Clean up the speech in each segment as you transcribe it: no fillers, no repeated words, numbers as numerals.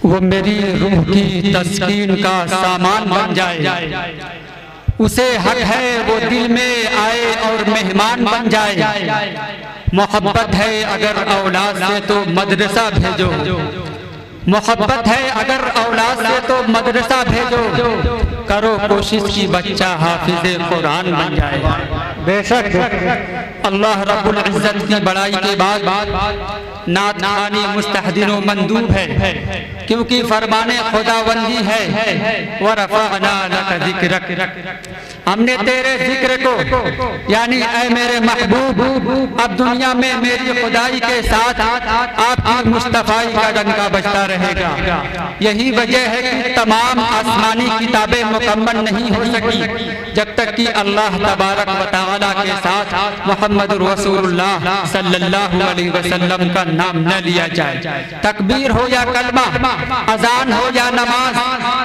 वो मेरी रूह की तस्कीन का सामान बन जाए। उसे हक है वो दिल में आए और मेहमान बन जाए। मोहब्बत है अगर औलाद से तो मदरसा भेजो, मोहब्बत है अगर औलाद से तो मदरसा भेजो। करो कोशिश की बच्चा हाफिज़े कुरान बन जाए। बेशक अल्लाह रब्बुल इज़्ज़त की बड़ाई के बाद नात खानी मुस्तहदिन व मंदूब है, क्योंकि फरमाने खुदावंदी है व रफ़अना लक ज़िक्रक। हमने तेरे जिक्र को यानी ऐ मेरे महबूब अब दुनिया में मेरी खुदाई के साथ आपकी मुस्तफ़ाई का डंका बजता रहेगा। यही वजह है कि तमाम आसमानी किताबें मुकम्मल नहीं हो सकी जब तक कि अल्लाह तबारक व तआला के साथ मोहम्मद रसूलुल्लाह सल्लल्लाहु अलैहि वसल्लम का नाम न लिया जाए। तकबीर हो या कलमा, अजान हो या नमाज,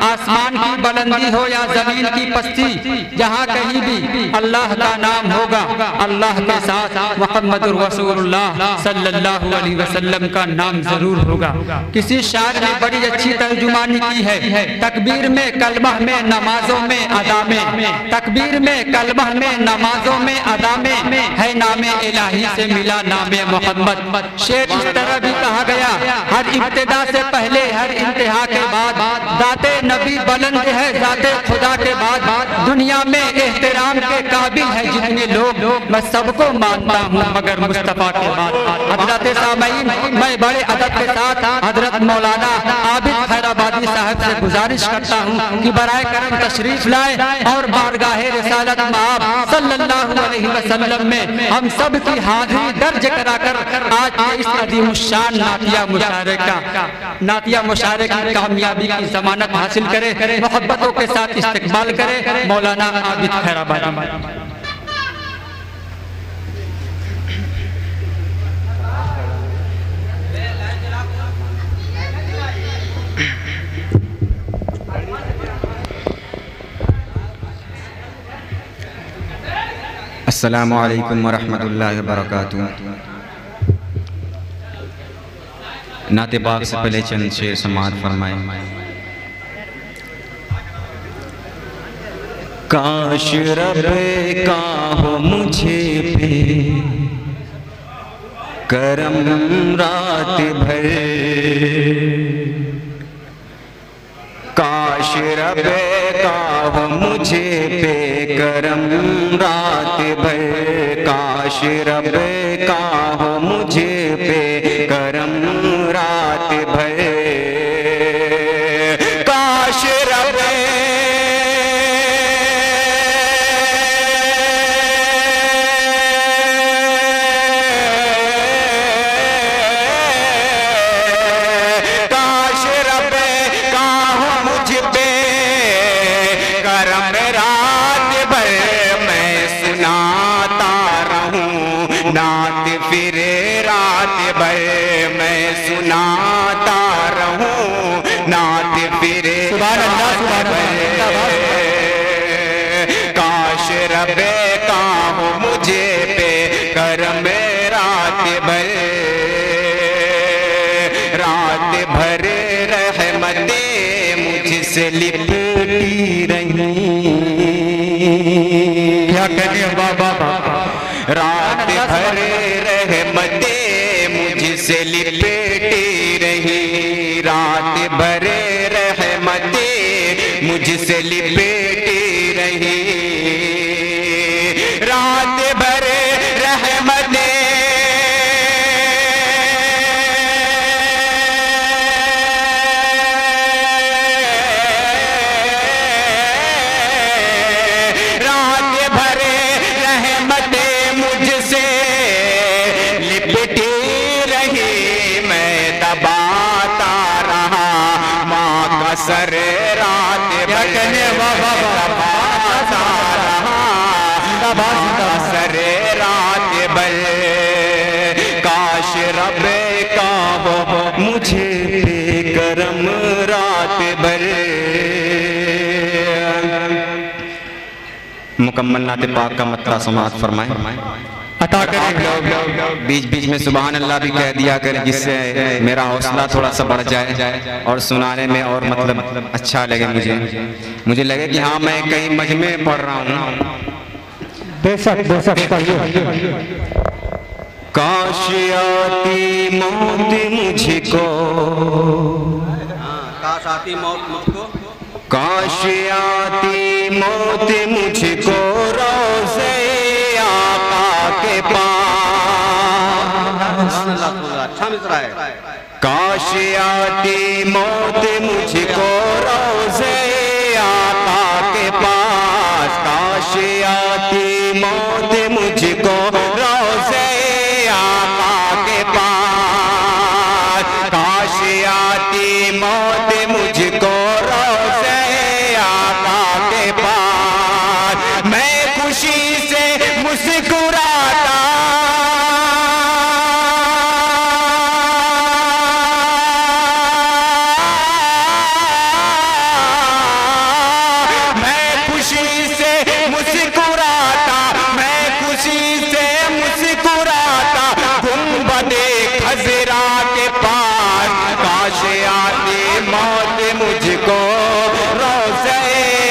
आसमान की बुलंदी हो या जमीन की पस्ती, जहाँ कहीं भी अल्लाह का नाम होगा अल्लाह के साथ मोहम्मद रसूलुल्लाह सल्लल्लाहु अलैहि वसल्लम का नाम जरूर होगा। किसी शायर ने बड़ी अच्छी तर्जुमानी की है, तकबीर में कलमा में नमाजों में अदा में, तकबीर में कलमा में नमाजों में अदा में है नामे इलाही से मिला नामे मोहम्मद। शेर इस तरह भी कहा गया, हर इब्तिदा से पहले हर इंतहा के बाद दाते नबी बुलंद है जाते खुदा के बाद। दुनिया में एहतराम के काबिल है जितने लोग, मैं सबको मानता हूँ मगर मुस्तफा के बाद। हजरत सामईन, मैं बड़े अदब के साथ हजरत मौलाना आबिद खैराबादी साहब से गुजारिश करता हूँ कि बराए करम तशरीफ लाए और बारगाहे रिसालत माब सल्लल्लाहु अलैहि वसल्लम में हम सब की हाजिरी दर्ज कराकर आज के इस अज़ीमुश्शान नातिया मुशारे की कामयाबी की जमानत हासिल करे। मोहब्बतों के साथ इस्तकबाल करे मौलाना आबिद खैराबादी। अस्सलामु अलैकुम वरहमतुल्लाहि वबरकातुहू। नाते पाक से पहले चंद शेर समाअत फरमाए। काश रब का हो मुझे पे करम रात भर, काश रब का हो मुझे पे करम रात भर, काश रब का हो मुझे पे करम रात भर, काश रब नात फिर रात भर मैं सुनाता रहूं, नात फिर रात भर, काश रबे का हो मुझे पे करम रात भर, रात भर रहमतें मुझसे लिपटी रही। क्या कहने बाबा, रात भर रहमतें मुझसे लिपटी रही, रात भर रहमतें मुझसे लिपटी रही, रात भर रहमतें सर रात भर सर रात भर, काश रब का हो मुझे करम रात भर। मुकम्मल नाते पाक का मतला समाअत फरमाए। अता आप करें। लोग बीच बीच में सुभान अल्लाह भी कह दिया करें, जिससे मेरा हौसला थोड़ा सा बढ़ जाए और सुनाने में और मतलब अच्छा लगे। मुझे लगे कि हाँ मैं कहीं मजमे में पढ़ रहा हूँ। बेशक बेशक पढ़िए। काश आती मौत मुझको, काश आती मौत मुझको, काश आती मौत मुझको रोज़े आका के पास। अच्छा मिसरा है। काश आती मौत मुझको रोज़े आका के पास, काश आती मौत मुझको रोज़े आका के पास, काश आती मौत मुझको रोज़े आका के पास। मैं खुशी से मुस्कुराता, मैं खुशी से मुस्कुराता, मैं खुशी से मुस्कुराता गुंबदे खज़रा के पास। काश आती मौत मुझको रोज़े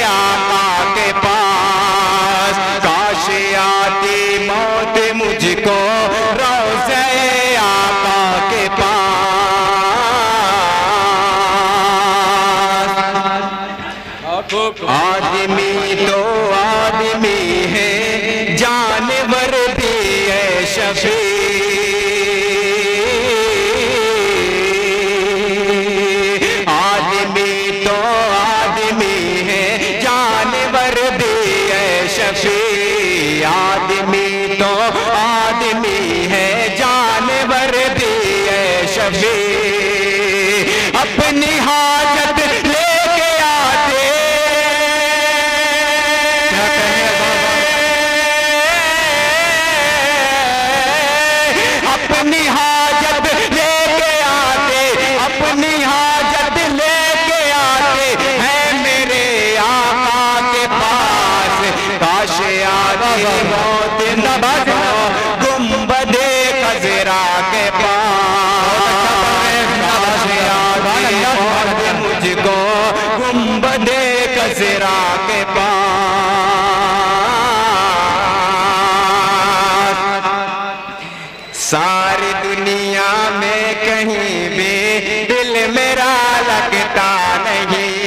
आका के पास, काश आती मौत मुझको रोज़े आका के पास। आदमी तो आदमी है, जानवर भी है शफी। आदमी तो आदमी है, जानवर भी है शफी। आदमी तो आदमी है, जानवर भी है शफी। अपनी हाजत लेके आते, अपनी हाजत लेके आते, अपनी हाजत लेके आते हैं मेरे आका के पास। काश आती मौत मुझको गुंबदे खज़रा के पास, काश आती मौत मुझको गुंबदे खज़रा के पास। सारी दुनिया में कहीं भी दिल मेरा लगता नहीं,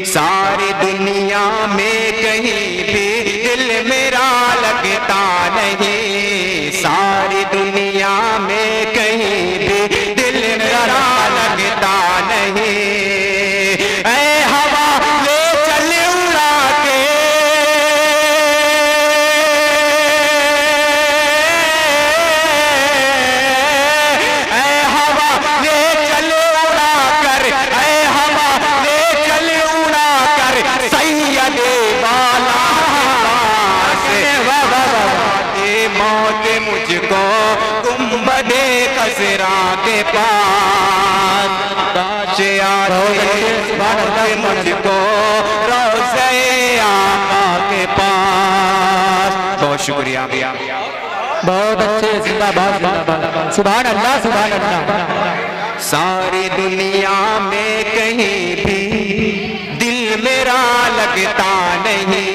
सारी दुनिया में कहीं भी दिल मेरा लगता नहीं, सारी दुनिया में कहीं भी दिल मेरा लगता नहीं। ऐ हवा ले चल उड़ा के, ऐ हवा ले चल उड़ा कर, ऐ हवा ले चल उड़ा कर सैयदे वाला से मौत मुझको गुंबदे खज़रा के पास। काश आती मौत मुझको रोज़े आका के पास। बहुत शुक्रिया भैया। बहुत अच्छे, जिंदाबाद जिंदाबाद। सुभान अल्लाह सुभान अल्लाह। सारी दुनिया में कहीं भी दिल मेरा लगता नहीं,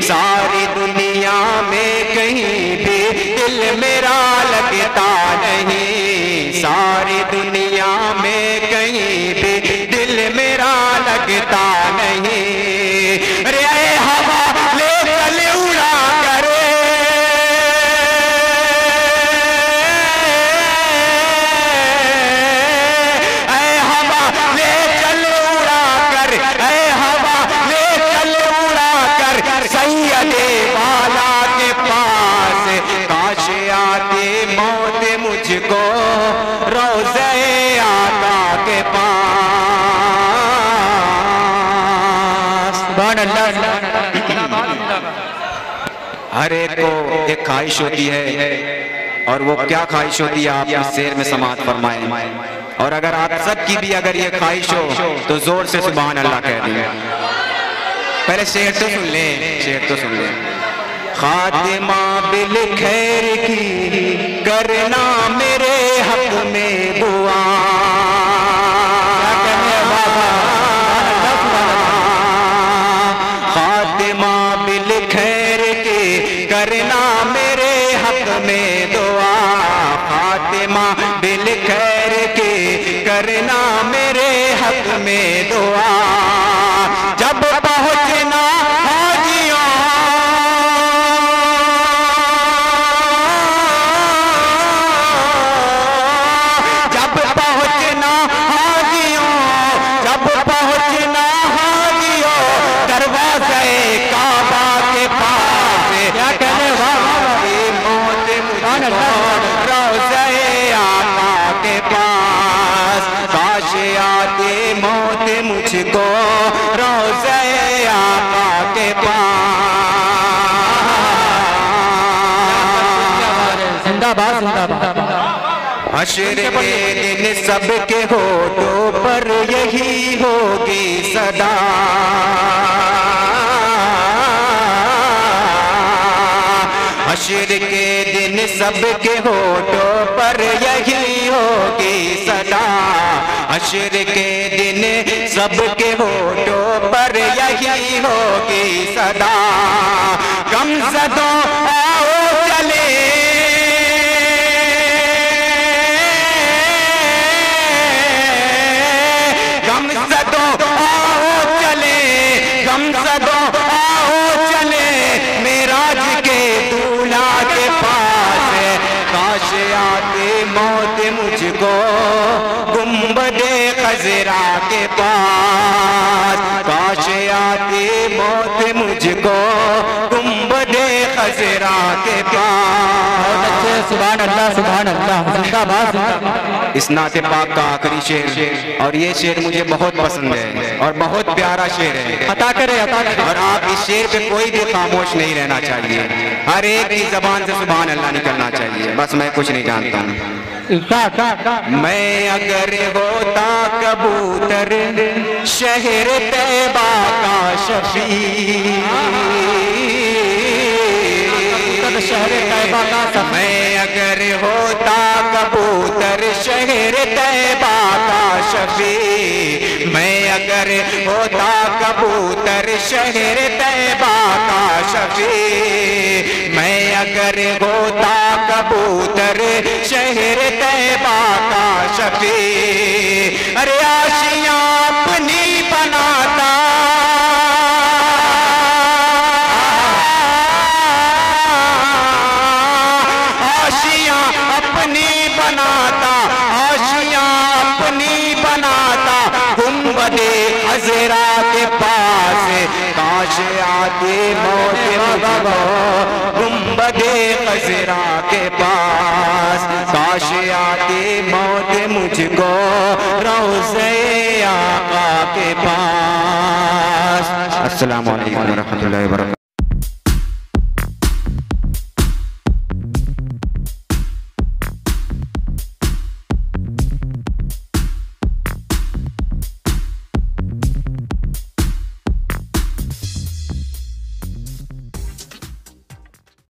सारी दुनिया में कहीं भी दिल मेरा लगता नहीं, सारी दुनिया में कहीं भी दिल मेरा लगता नहीं। अरे ऐ हवा ले चल उड़ा कर, ऐ हवा ले चल उड़ा कर, ऐ हवा ले चल उड़ा कर सैयदे वाला के पास। काश आती मौत मुझको रोज़े आका के पास। सुभान अल्लाह। हर एक को एक ख्वाहिश होती है, और वो क्या ख्वाहिश होती है आप इस शेर में समात फरमाएं। और अगर आप सबकी भी अगर ये ख्वाहिश हो तो जोर से सुभान अल्लाह कह दें। पहले शेर तो सुन ले, शेर तो सुन ले। खातिमा बिल खैर की करना मेरे हक में दुआ, खातिमा बिल खैर की करना मेरे हक में दुआ, खातिमा बिल खैर की करना मेरे हक में दुआ। जब पहुंचना हाजियों, जब पहुंचना हाजियों, जब पहुंचना हाजियों दरवाज़े काबा के पास, क्या कहने वाले मौत रोज़े आका के पास, काश आती मौत मुझको रोज़े आका के पास। जिंदाबाद जिंदाबाद। हश्र के दिन सबके होठों पर यही होगी सदा, हश्र के दिन सबके होठों पर यही होगी सदा, हश्र के दिन सबके होठों पर यही होगी सदा। गमज़दों आओ चले, गमज़दों आओ चले, गमज़दों आओ चले मेराज के दूल्हा के पास। काश आती मौत मुझको गुंबदे खज़रा के पास, काश आती मौत मुझको गुंबदे खज़रा के पास। सुभान अल्लाह सुभान अल्लाह। जिंदाबाद जिंदाबाद। इस नाते पाक का आखिरी शेर, और ये शेर मुझे बहुत पसंद है और बहुत प्यारा शेर है। अता करे अता करे। और आप इस शेर पे कोई भी खामोश नहीं रहना चाहिए, हर एक की जबान से सुभान अल्लाह निकलना चाहिए। बस मैं कुछ नहीं जानता हूँ। मैं अगर होता कबूतर शहर तैबा का शफी, शहर तैबा का, मैं अगर होता कबूतर शहर तैबा का शफी, मैं अगर होता कबूतर शहर तैबा का शफी, मैं अगर होता कबूतर शहर तैबा का शफी। अरे आशियां अपनी बनाता, आशियां अपनी बनाता, आशियां अपनी बनाता गुंबदे खज़रा के पास। काश आती मौत मुझको गुंबदे खज़रा के पास, काश आती मौत मुझको रोज़े आका के पास। अस्सलामु अलैकुम व रहमतुल्लाहि व बरकातहू।